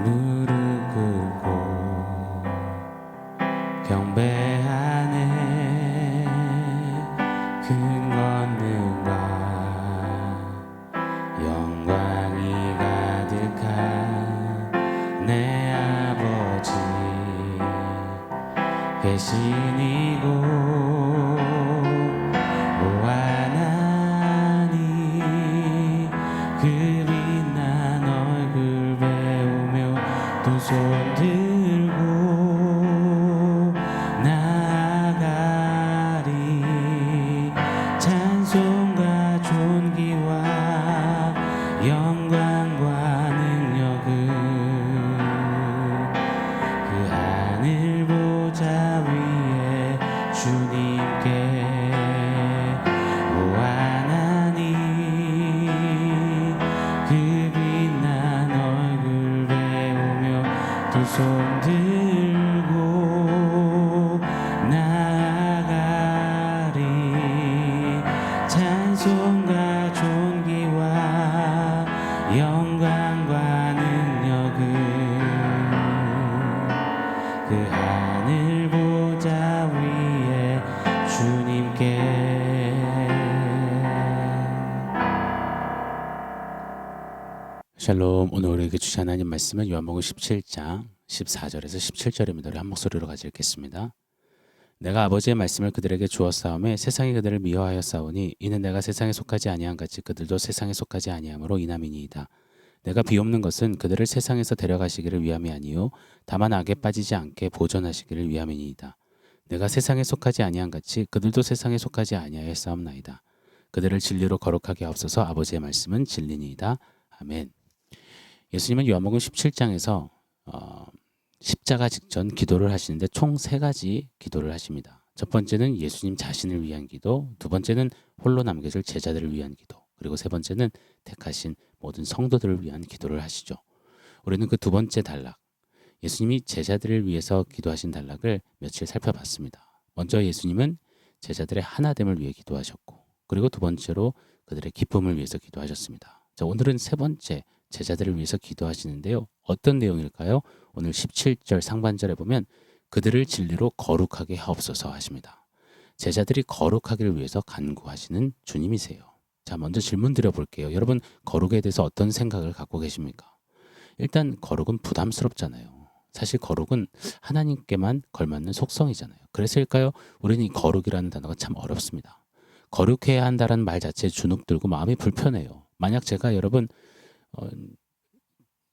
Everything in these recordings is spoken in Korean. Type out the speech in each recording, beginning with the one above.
무릎 꿇고 경배하네. 큰 권능과 영광이 가득한 내 아버지 계신 이곳, 오 하나님, 그 빛난 얼굴 배우며 두 손 들고 나아가리. 찬송과 존귀와 영광과 능력을 그 하늘 보좌 위에 주님께, 오 하나님, 그 빛난 얼굴 배우며 두 손 들고 나아가리. 찬송과 존귀와 영광과 능력을 그 하늘 보좌 위에 주님께. 샬롬. 오늘 우리에게 주신 하나님 말씀은 요한복음 17장 14절에서 17절입니다. 우리 한 목소리로 같이 읽겠습니다. 내가 아버지의 말씀을 그들에게 주었사오매 세상이 그들을 미워하였사오니 이는 내가 세상에 속하지 아니한 같이 그들도 세상에 속하지 아니하므로 이남이니이다. 내가 비옵는 것은 그들을 세상에서 데려가시기를 위함이 아니요 다만 악에 빠지지 않게 보존하시기를 위함이니이다. 내가 세상에 속하지 아니한 같이 그들도 세상에 속하지 아니하였사옵나이다. 그들을 진리로 거룩하게 하옵소서. 아버지의 말씀은 진리니이다. 아멘. 예수님은 요한복음 17장에서 십자가 직전 기도를 하시는데 총 3가지 기도를 하십니다. 첫 번째는 예수님 자신을 위한 기도, 두 번째는 홀로 남겨질 제자들을 위한 기도, 그리고 세 번째는 택하신 모든 성도들을 위한 기도를 하시죠. 우리는 그 두 번째 단락, 예수님이 제자들을 위해서 기도하신 단락을 며칠 살펴봤습니다. 먼저 예수님은 제자들의 하나됨을 위해 기도하셨고, 그리고 두 번째로 그들의 기쁨을 위해서 기도하셨습니다. 자, 오늘은 세 번째, 제자들을 위해서 기도하시는데요. 어떤 내용일까요? 오늘 17절 상반절에 보면 그들을 진리로 거룩하게 하옵소서 하십니다. 제자들이 거룩하기를 위해서 간구하시는 주님이세요. 자, 먼저 질문 드려볼게요. 여러분, 거룩에 대해서 어떤 생각을 갖고 계십니까? 일단 거룩은 부담스럽잖아요. 사실 거룩은 하나님께만 걸맞는 속성이잖아요. 그래서일까요? 우리는 이 거룩이라는 단어가 참 어렵습니다. 거룩해야 한다는 말 자체에 주눅 들고 마음이 불편해요. 만약 제가 여러분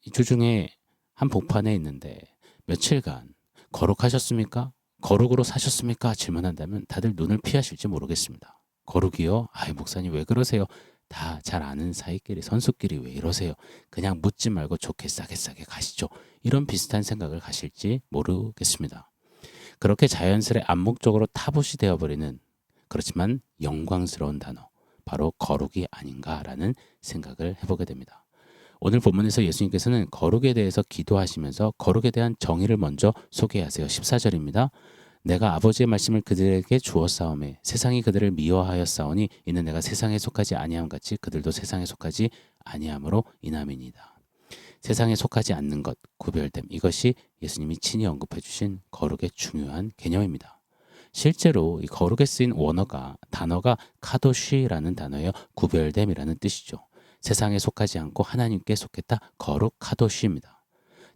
이 주중에 한 복판에 있는데 며칠간 거룩하셨습니까? 거룩으로 사셨습니까? 질문한다면 다들 눈을 피하실지 모르겠습니다. 거룩이요? 아이, 목사님 왜 그러세요? 다 잘 아는 사이끼리, 선수끼리 왜 이러세요? 그냥 묻지 말고 좋게 싸게 가시죠. 이런 비슷한 생각을 가실지 모르겠습니다. 그렇게 자연스레 암묵적으로 타봇이 되어버리는, 그렇지만 영광스러운 단어, 바로 거룩이 아닌가라는 생각을 해보게 됩니다. 오늘 본문에서 예수님께서는 거룩에 대해서 기도하시면서 거룩에 대한 정의를 먼저 소개하세요. 14절입니다. 내가 아버지의 말씀을 그들에게 주었사오매 세상이 그들을 미워하였사오니 이는 내가 세상에 속하지 아니함 같이 그들도 세상에 속하지 아니함으로 이남이니이다. 세상에 속하지 않는 것, 구별됨, 이것이 예수님이 친히 언급해 주신 거룩의 중요한 개념입니다. 실제로 이 거룩에 쓰인 단어가 카도시라는 단어예요. 구별됨이라는 뜻이죠. 세상에 속하지 않고 하나님께 속했다. 거룩 카도시입니다.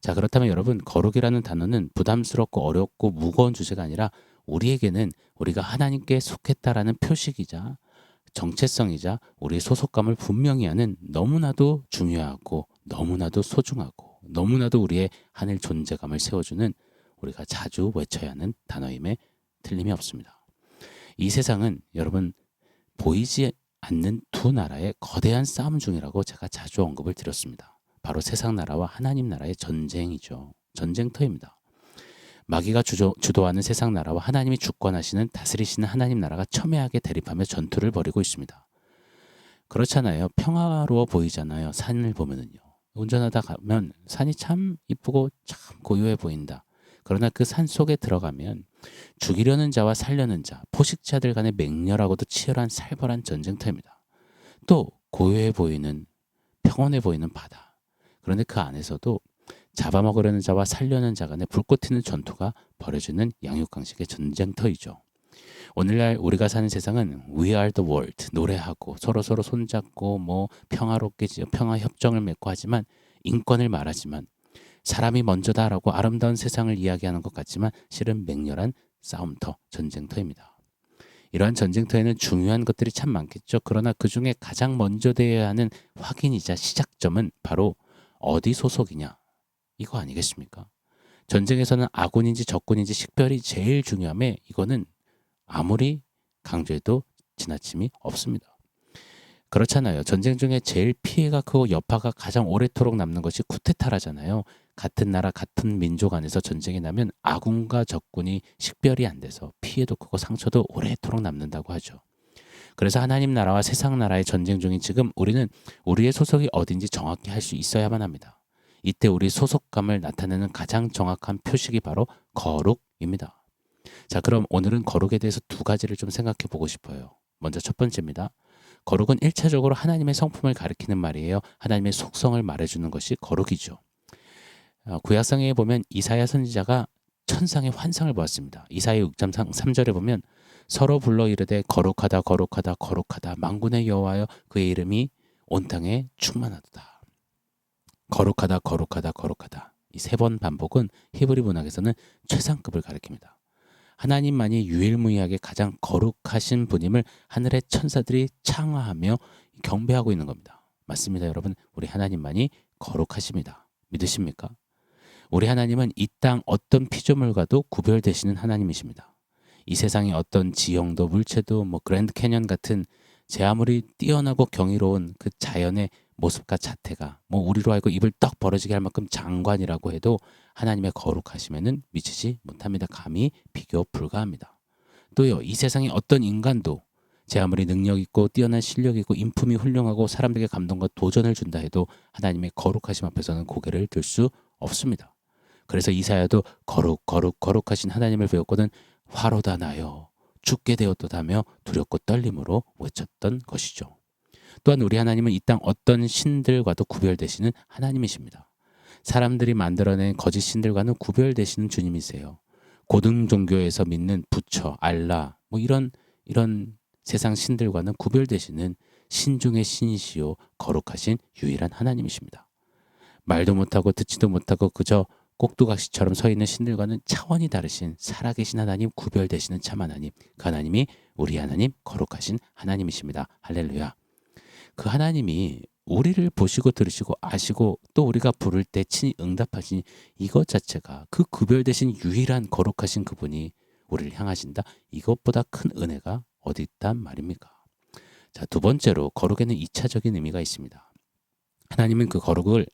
자, 그렇다면 여러분, 거룩이라는 단어는 부담스럽고 어렵고 무거운 주제가 아니라 우리에게는 우리가 하나님께 속했다라는 표식이자 정체성이자 우리의 소속감을 분명히 하는 너무나도 중요하고 너무나도 소중하고 너무나도 우리의 하늘 존재감을 세워주는 우리가 자주 외쳐야 하는 단어임에 틀림이 없습니다. 이 세상은 여러분 보이지 않는 두 나라의 거대한 싸움 중이라고 제가 자주 언급을 드렸습니다. 바로 세상 나라와 하나님 나라의 전쟁이죠. 전쟁터입니다. 마귀가 주도하는 세상 나라와 하나님이 주권하시는 다스리시는 하나님 나라가 첨예하게 대립하며 전투를 벌이고 있습니다. 그렇잖아요. 평화로워 보이잖아요. 산을 보면은요. 운전하다 가면 산이 참 이쁘고 참 고요해 보인다. 그러나 그 산 속에 들어가면 죽이려는 자와 살려는 자, 포식자들 간의 맹렬하고도 치열한 살벌한 전쟁터입니다. 또 고요해 보이는, 평온해 보이는 바다. 그런데 그 안에서도 잡아먹으려는 자와 살려는 자 간에 불꽃 튀는 전투가 벌어지는 양육강식의 전쟁터이죠. 오늘날 우리가 사는 세상은 We are the world 노래하고 서로서로 손잡고 평화롭게 평화 협정을 맺고 하지만 인권을 말하지만 사람이 먼저다라고 아름다운 세상을 이야기하는 것 같지만 실은 맹렬한 싸움터, 전쟁터입니다. 이러한 전쟁터에는 중요한 것들이 참 많겠죠. 그러나 그중에 가장 먼저 되어야 하는 확인이자 시작점은 바로 어디 소속이냐 이거 아니겠습니까? 전쟁에서는 아군인지 적군인지 식별이 제일 중요함에 이거는 아무리 강조해도 지나침이 없습니다. 그렇잖아요. 전쟁 중에 제일 피해가 크고 여파가 가장 오래도록 남는 것이 쿠데타라잖아요. 같은 나라 같은 민족 안에서 전쟁이 나면 아군과 적군이 식별이 안 돼서 피해도 크고 상처도 오래도록 남는다고 하죠. 그래서 하나님 나라와 세상 나라의 전쟁 중인 지금 우리는 우리의 소속이 어딘지 정확히 할 수 있어야만 합니다. 이때 우리 소속감을 나타내는 가장 정확한 표식이 바로 거룩입니다. 자, 그럼 오늘은 거룩에 대해서 두 가지를 좀 생각해 보고 싶어요. 먼저 첫 번째입니다. 거룩은 1차적으로 하나님의 성품을 가리키는 말이에요. 하나님의 속성을 말해주는 것이 거룩이죠. 구약성에 보면 이사야 선지자가 천상의 환상을 보았습니다. 이사야 6장 3절에 보면 서로 불러 이르되 거룩하다 거룩하다 거룩하다 만군의 여호와여 그의 이름이 온 땅에 충만하도다. 거룩하다 거룩하다 거룩하다. 이 세 번 반복은 히브리 문학에서는 최상급을 가리킵니다. 하나님만이 유일무이하게 가장 거룩하신 분임을 하늘의 천사들이 창화하며 경배하고 있는 겁니다. 맞습니다, 여러분. 우리 하나님만이 거룩하십니다. 믿으십니까? 우리 하나님은 이 땅 어떤 피조물과도 구별되시는 하나님이십니다. 이 세상의 어떤 지형도 물체도 그랜드 캐년 같은 제 아무리 뛰어나고 경이로운 그 자연의 모습과 자태가 우리로 알고 입을 떡 벌어지게 할 만큼 장관이라고 해도 하나님의 거룩하심에는 미치지 못합니다. 감히 비교 불가합니다. 또요, 이 세상의 어떤 인간도 제 아무리 능력 있고 뛰어난 실력 있고 인품이 훌륭하고 사람들에게 감동과 도전을 준다 해도 하나님의 거룩하심 앞에서는 고개를 들 수 없습니다. 그래서 이사야도 거룩하신 하나님을 배웠거든 화로다 나여 죽게 되었도다며 두렵고 떨림으로 외쳤던 것이죠. 또한 우리 하나님은 이 땅 어떤 신들과도 구별되시는 하나님이십니다. 사람들이 만들어낸 거짓 신들과는 구별되시는 주님이세요. 고등 종교에서 믿는 부처, 알라 이런 세상 신들과는 구별되시는 신중의 신이시요 거룩하신 유일한 하나님이십니다. 말도 못하고 듣지도 못하고 그저 꼭두각시처럼 서 있는 신들과는 차원이 다르신 살아계신 하나님, 구별되시는 참 하나님, 그 하나님이 우리 하나님 거룩하신 하나님이십니다. 할렐루야. 그 하나님이 우리를 보시고 들으시고 아시고 또 우리가 부를 때 친히 응답하시니 이것 자체가 그 구별되신 유일한 거룩하신 그분이 우리를 향하신다. 이것보다 큰 은혜가 어디 있단 말입니까? 자, 두 번째로 거룩에는 2차적인 의미가 있습니다. 하나님은 그 거룩을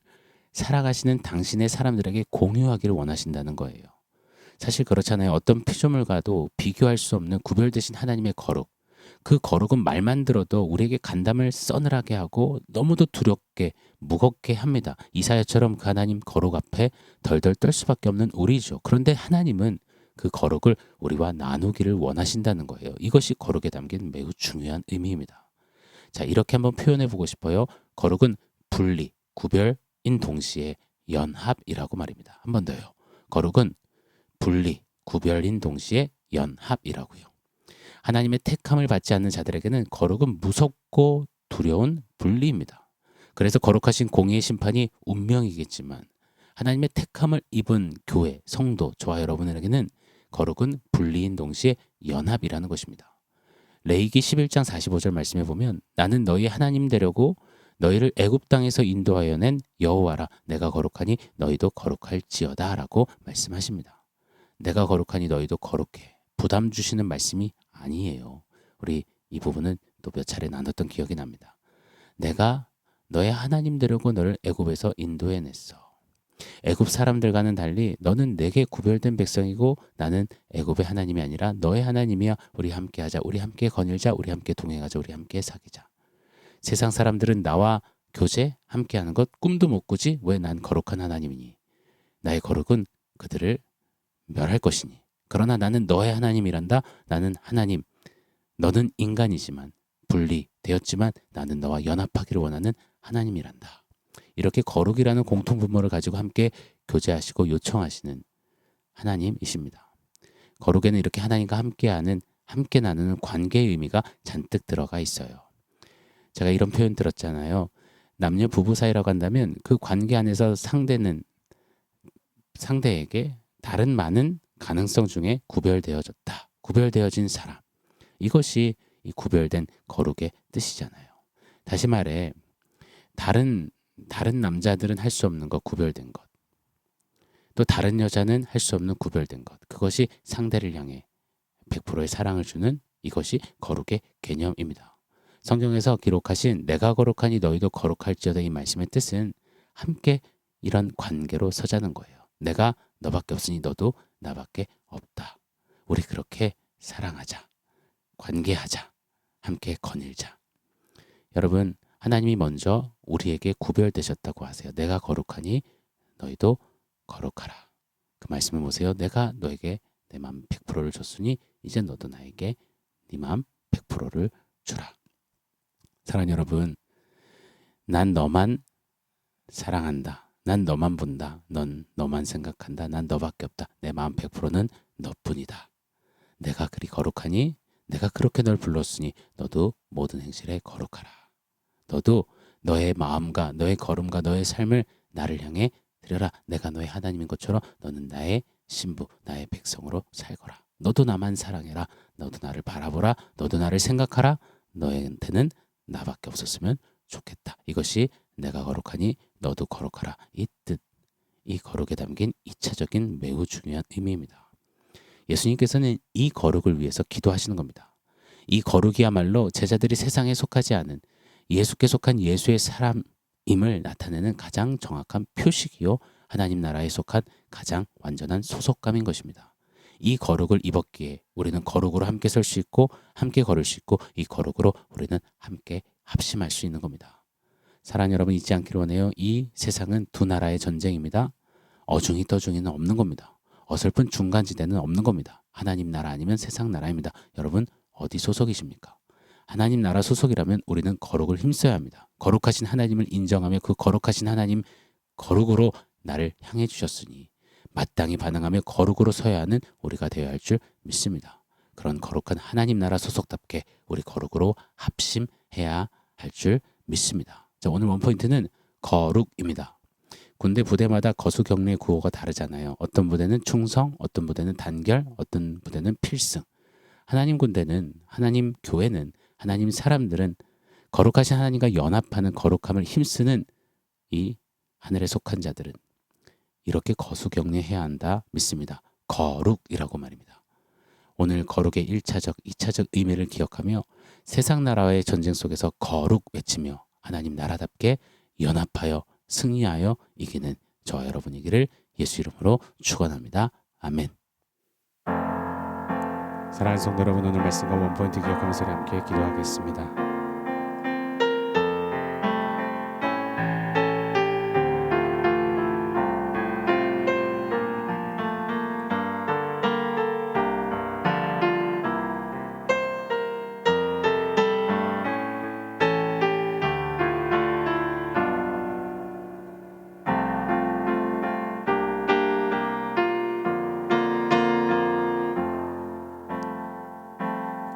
살아가시는 당신의 사람들에게 공유하기를 원하신다는 거예요. 사실 그렇잖아요. 어떤 피조물과도 비교할 수 없는 구별되신 하나님의 거룩. 그 거룩은 말만 들어도 우리에게 간담을 서늘하게 하고 너무도 두렵게 무겁게 합니다. 이사야처럼 그 하나님 거룩 앞에 덜덜 떨 수밖에 없는 우리죠. 그런데 하나님은 그 거룩을 우리와 나누기를 원하신다는 거예요. 이것이 거룩에 담긴 매우 중요한 의미입니다. 자, 이렇게 한번 표현해 보고 싶어요. 거룩은 분리, 구별인 동시에 연합이라고 말입니다. 한 번 더요. 거룩은 분리, 구별인 동시에 연합이라고요. 하나님의 택함을 받지 않는 자들에게는 거룩은 무섭고 두려운 분리입니다. 그래서 거룩하신 공의의 심판이 운명이겠지만 하나님의 택함을 입은 교회, 성도, 저와 여러분에게는 거룩은 분리인 동시에 연합이라는 것입니다. 레위기 11장 45절 말씀해 보면 나는 너희 하나님 되려고 너희를 애굽 땅에서 인도하여 낸 여호와라. 내가 거룩하니 너희도 거룩할지어다 라고 말씀하십니다. 내가 거룩하니 너희도 거룩해. 부담 주시는 말씀이 아니에요. 우리 이 부분은 또 몇 차례 나눴던 기억이 납니다. 내가 너의 하나님 되려고 너를 애굽에서 인도해냈어. 애굽 사람들과는 달리 너는 내게 구별된 백성이고 나는 애굽의 하나님이 아니라 너의 하나님이야. 우리 함께 하자. 우리 함께 거닐자. 우리 함께 동행하자. 우리 함께 사귀자. 세상 사람들은 나와 교제 함께하는 것 꿈도 못 꾸지. 왜 난 거룩한 하나님이니. 나의 거룩은 그들을 멸할 것이니. 그러나 나는 너의 하나님이란다. 나는 하나님. 너는 인간이지만 분리되었지만 나는 너와 연합하기를 원하는 하나님이란다. 이렇게 거룩이라는 공통분모를 가지고 함께 교제하시고 요청하시는 하나님이십니다. 거룩에는 이렇게 하나님과 함께하는, 함께 나누는 관계의 의미가 잔뜩 들어가 있어요. 제가 이런 표현 들었잖아요. 남녀 부부 사이라고 한다면 그 관계 안에서 상대에게 다른 많은 가능성 중에 구별되어졌다. 구별되어진 사람. 이것이 이 구별된 거룩의 뜻이잖아요. 다시 말해 다른 남자들은 할 수 없는 것, 구별된 것. 또 다른 여자는 할 수 없는 구별된 것. 그것이 상대를 향해 100%의 사랑을 주는, 이것이 거룩의 개념입니다. 성경에서 기록하신 내가 거룩하니 너희도 거룩할지어다, 이 말씀의 뜻은 함께 이런 관계로 서자는 거예요. 내가 너밖에 없으니 너도 나밖에 없다. 우리 그렇게 사랑하자. 관계하자. 함께 거닐자. 여러분, 하나님이 먼저 우리에게 구별되셨다고 하세요. 내가 거룩하니 너희도 거룩하라. 그 말씀을 보세요. 내가 너에게 내 마음 100%를 줬으니 이제 너도 나에게 네 마음 100%를 주라. 사랑하는 여러분, 난 너만 사랑한다. 난 너만 본다. 넌 너만 생각한다. 난 너밖에 없다. 내 마음 100%는 너뿐이다. 내가 그리 거룩하니 내가 그렇게 널 불렀으니 너도 모든 행실에 거룩하라. 너도 너의 마음과 너의 걸음과 너의 삶을 나를 향해 드려라. 내가 너의 하나님인 것처럼 너는 나의 신부, 나의 백성으로 살거라. 너도 나만 사랑해라. 너도 나를 바라보라. 너도 나를 생각하라. 너한테는 나밖에 없었으면 좋겠다. 이것이 내가 거룩하니 너도 거룩하라. 이 뜻, 이 거룩에 담긴 2차적인 매우 중요한 의미입니다. 예수님께서는 이 거룩을 위해서 기도하시는 겁니다. 이 거룩이야말로 제자들이 세상에 속하지 않은, 예수께 속한 예수의 사람임을 나타내는 가장 정확한 표식이요, 하나님 나라에 속한 가장 완전한 소속감인 것입니다. 이 거룩을 입었기에 우리는 거룩으로 함께 설 수 있고 함께 걸을 수 있고, 이 거룩으로 우리는 함께 합심할 수 있는 겁니다. 사랑하는 여러분, 잊지 않기를 원해요. 이 세상은 두 나라의 전쟁입니다. 어중이 떠중이는 없는 겁니다. 어설픈 중간지대는 없는 겁니다. 하나님 나라 아니면 세상 나라입니다. 여러분, 어디 소속이십니까? 하나님 나라 소속이라면 우리는 거룩을 힘써야 합니다. 거룩하신 하나님을 인정하며 그 거룩하신 하나님 거룩으로 나를 향해 주셨으니 마땅히 반응하며 거룩으로 서야 하는 우리가 되어야 할 줄 믿습니다. 그런 거룩한 하나님 나라 소속답게 우리 거룩으로 합심해야 할 줄 믿습니다. 자, 오늘 원포인트는 거룩입니다. 군대 부대마다 거수경례 구호가 다르잖아요. 어떤 부대는 충성, 어떤 부대는 단결, 어떤 부대는 필승. 하나님 군대는, 하나님 교회는, 하나님 사람들은 거룩하신 하나님과 연합하는 거룩함을 힘쓰는 이 하늘에 속한 자들은 이렇게 거수경례해야 한다 믿습니다. 거룩이라고 말입니다. 오늘 거룩의 1차적, 2차적 의미를 기억하며 세상 나라와의 전쟁 속에서 거룩 외치며 하나님 나라답게 연합하여 승리하여 이기는 저와 여러분이기를 예수 이름으로 축원합니다. 아멘. 사랑하는 성도 여러분, 오늘 말씀과 원포인트 기억하면서 함께 기도하겠습니다.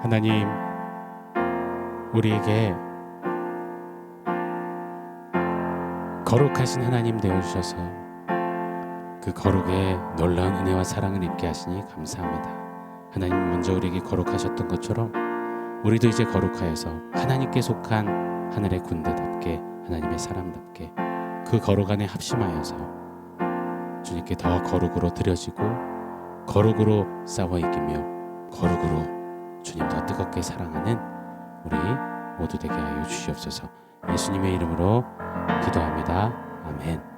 하나님, 우리에게 거룩하신 하나님 되어주셔서 그 거룩에 놀라운 은혜와 사랑을 입게 하시니 감사합니다. 하나님 먼저 우리에게 거룩하셨던 것처럼 우리도 이제 거룩하여서 하나님께 속한 하늘의 군대답게, 하나님의 사람답게 그 거룩 안에 합심하여서 주님께 더 거룩으로 드려지고 거룩으로 싸워 이기며 거룩으로 주님 더 뜨겁게 사랑하는 우리 모두 되게 하여 주시옵소서. 예수님의 이름으로 기도합니다. 아멘.